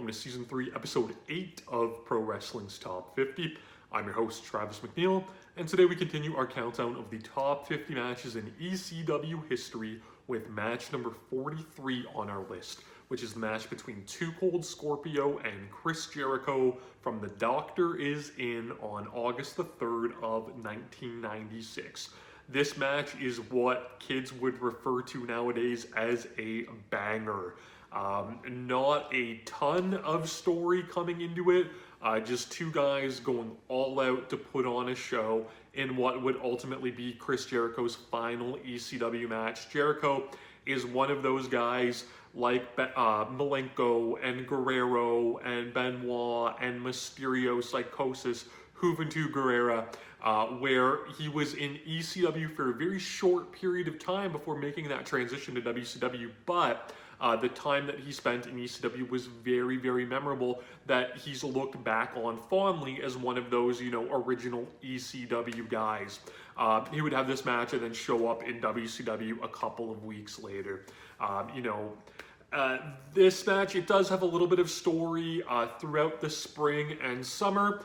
to Season 3, Episode 8 of Pro Wrestling's Top 50. I'm your host, Travis McNeil, and today we continue our countdown of the top 50 matches in ECW history with match number 43 on our list, which is the match between Too Cold Scorpio and Chris Jericho from The Doctor Is In on August the 3rd of 1996. This match is what kids would refer to nowadays as a banger. Not a ton of story coming into it, just two guys going all out to put on a show in what would ultimately be Chris Jericho's final ECW match. Jericho is one of those guys like Malenko and Guerrero and Benoit and Mysterio, Psychosis, Juventud Guerrera, where he was in ECW for a very short period of time before making that transition to WCW, but the time that he spent in ECW was very, very memorable, that he's looked back on fondly as one of those, original ECW guys. He would have this match and then show up in WCW a couple of weeks later. This match, it does have a little bit of story throughout the spring and summer.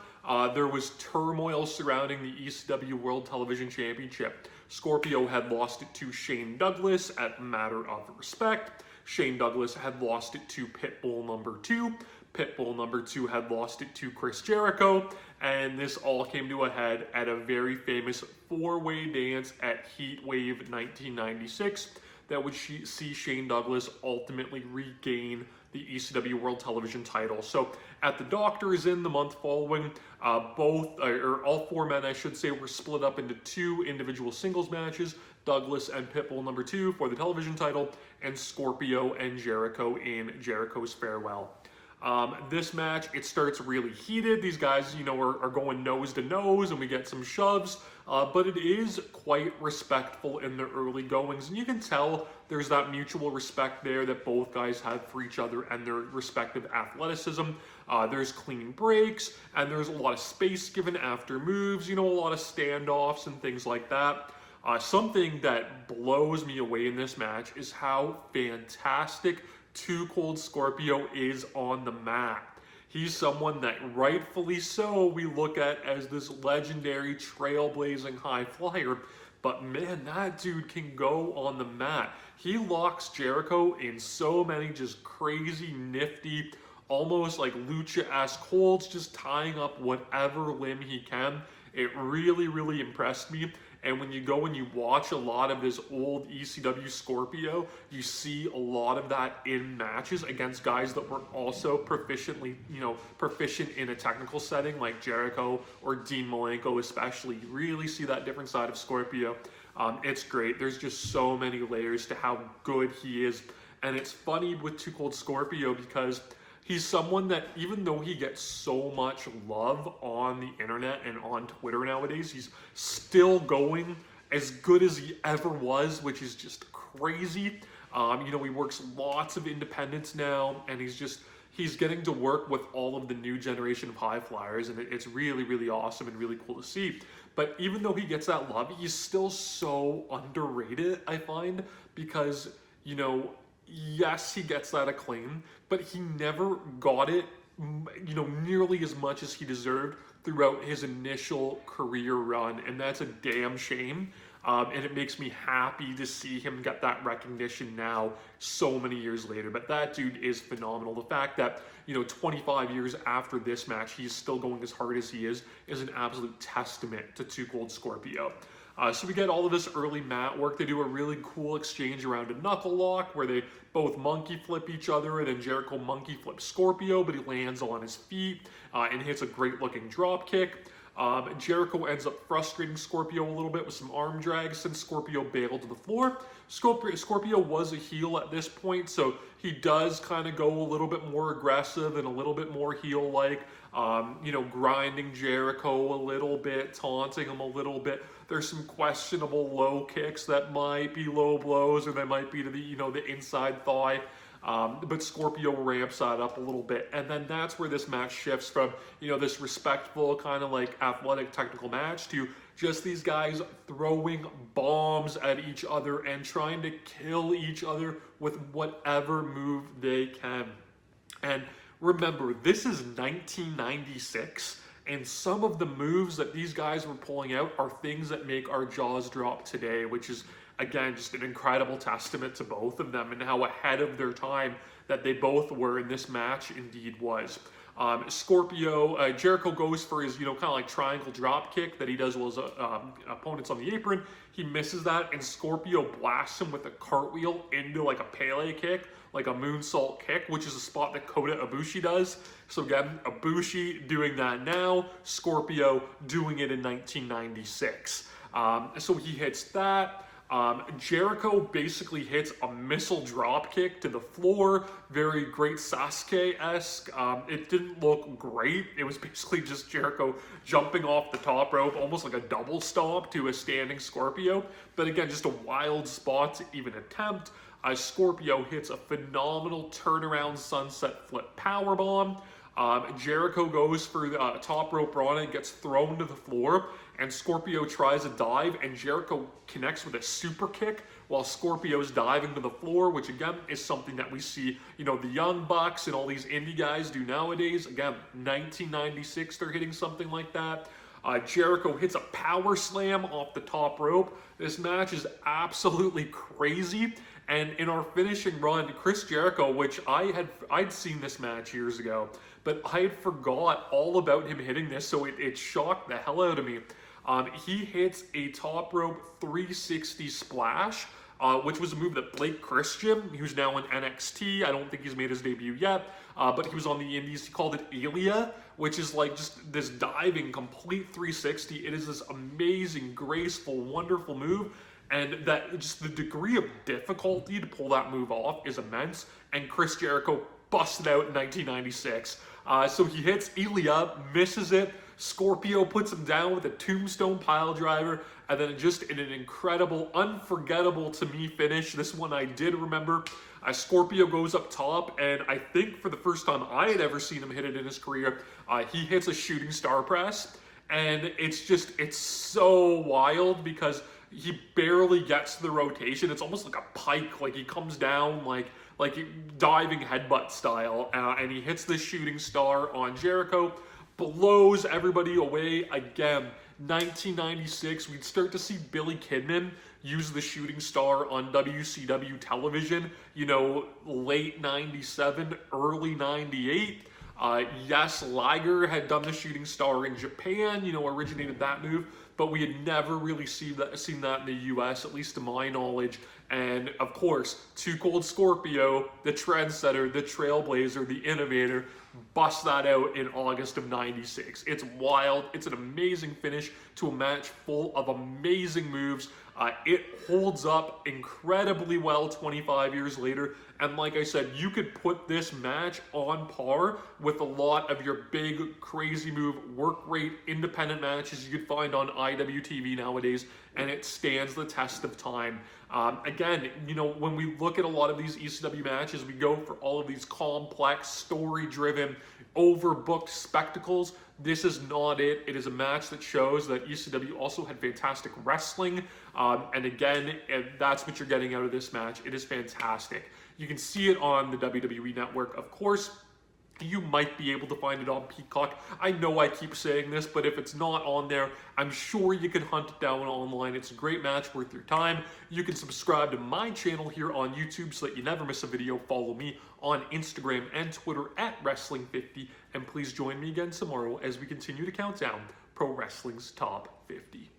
There was turmoil surrounding the ECW World Television Championship. Scorpio had lost it to Shane Douglas at matter of respect. Shane Douglas had lost it to Pitbull number 2. Pitbull number 2 had lost it to Chris Jericho. And this all came to a head at a very famous four-way dance at Heat Wave 1996 that would see Shane Douglas ultimately regain the ECW World Television title. So at The Doctor Is In the month following, all four men, I should say, were split up into two individual singles matches, Douglas and Pitbull number 2 for the television title, and Scorpio and Jericho in Jericho's farewell. This match, it starts really heated. These guys, are going nose to nose, and we get some shoves, but it is quite respectful in the early goings, and you can tell there's that mutual respect there that both guys have for each other and their respective athleticism. There's clean breaks, and there's a lot of space given after moves, a lot of standoffs and things like that. Something that blows me away in this match is how fantastic Too Cold Scorpio is on the mat. He's someone that, rightfully so, we look at as this legendary trailblazing high flyer, but man, that dude can go on the mat. He locks Jericho in so many just crazy, nifty, almost like lucha-esque holds, just tying up whatever limb he can. It really, really impressed me. And when you go and you watch a lot of this old ECW Scorpio, you see a lot of that in matches against guys that were also proficient in a technical setting like Jericho or Dean Malenko especially. You really see that different side of Scorpio. It's great. There's just so many layers to how good he is. And it's funny with Too Cold Scorpio because he's someone that, even though he gets so much love on the internet and on Twitter nowadays, he's still going as good as he ever was, which is just crazy. He works lots of independents now, and he's getting to work with all of the new generation of high flyers, and it's really, really awesome and really cool to see. But even though he gets that love, he's still so underrated, I find, because, yes, he gets that acclaim, but he never got it, nearly as much as he deserved throughout his initial career run, and that's a damn shame. And it makes me happy to see him get that recognition now, so many years later. But that dude is phenomenal. The fact that, 25 years after this match, he's still going as hard as he is an absolute testament to Too Cold Scorpio. So we get all of this early mat work. They do a really cool exchange around a knuckle lock where they both monkey flip each other, and then Jericho monkey flips Scorpio, but he lands on his feet and hits a great looking drop kick. Jericho ends up frustrating Scorpio a little bit with some arm drags since Scorpio bailed to the floor. Scorpio was a heel at this point, so he does kind of go a little bit more aggressive and a little bit more heel-like, grinding Jericho a little bit, taunting him a little bit. There's some questionable low kicks that might be low blows, or they might be to the inside thigh. But Scorpio ramps that up a little bit, and then that's where this match shifts from, this respectful kind of like athletic technical match to just these guys throwing bombs at each other and trying to kill each other with whatever move they can. And Remember, this is 1996, and some of the moves that these guys were pulling out are things that make our jaws drop today, which is, again, just an incredible testament to both of them and how ahead of their time that they both were in this match indeed was. Scorpio, Jericho goes for his, kind of like triangle drop kick that he does while his opponent's on the apron. He misses that, and Scorpio blasts him with a cartwheel into like a Pele kick, like a moonsault kick, which is a spot that Kota Ibushi does. So again, Ibushi doing that now, Scorpio doing it in 1996. So he hits that. Jericho basically hits a missile drop kick to the floor, very great Sasuke-esque. It didn't look great. It was basically just Jericho jumping off the top rope, almost like a double stomp to a standing Scorpio. But again, just a wild spot to even attempt. Scorpio hits a phenomenal turnaround sunset flip powerbomb. Jericho goes for the top rope run and gets thrown to the floor, and Scorpio tries a dive, and Jericho connects with a super kick while Scorpio's diving to the floor, which again is something that we see, the Young Bucks and all these indie guys do nowadays. Again, 1996, they're hitting something like that. Jericho hits a power slam off the top rope. This match is absolutely crazy. And in our finishing run, Chris Jericho, which I'd seen this match years ago, but I had forgot all about him hitting this, so it shocked the hell out of me. He hits a top rope 360 splash, which was a move that Blake Christian, who's now in NXT, I don't think he's made his debut yet, but he was on the indies, he called it Elia, which is like just this diving complete 360. It is this amazing, graceful, wonderful move. And that just the degree of difficulty to pull that move off is immense. And Chris Jericho busted out in 1996. So he hits Elia, misses it. Scorpio puts him down with a tombstone pile driver. And then just in an incredible, unforgettable to me finish. This one I did remember. Scorpio goes up top, and I think for the first time I had ever seen him hit it in his career, he hits a shooting star press. And it's so wild because he barely gets to the rotation. It's almost like a pike, like he comes down like diving headbutt style, and he hits the shooting star on Jericho, blows everybody away again. 1996, we'd start to see Billy Kidman use the shooting star on WCW television, late 97, early 98. Yes, Liger had done the shooting star in Japan, originated that move, but we had never really seen that in the US, at least to my knowledge. And of course, Too Cold Scorpio, the trendsetter, the trailblazer, the innovator, bust that out in August of 96. It's wild. It's an amazing finish to a match full of amazing moves. It holds up incredibly well 25 years later. And like I said, you could put this match on par with a lot of your big, crazy move, work rate, independent matches you could find on IWTV nowadays, and it stands the test of time. Again, when we look at a lot of these ECW matches, we go for all of these complex, story-driven, overbooked spectacles. This is not it. It is a match that shows that ECW also had fantastic wrestling. And again, that's what you're getting out of this match. It is fantastic. You can see it on the WWE Network, of course. You might be able to find it on Peacock. I know I keep saying this, but if it's not on there, I'm sure you can hunt it down online. It's a great match worth your time. You can subscribe to my channel here on YouTube so that you never miss a video. Follow me on Instagram and Twitter at Wrestling50. And please join me again tomorrow as we continue to count down Pro Wrestling's Top 50.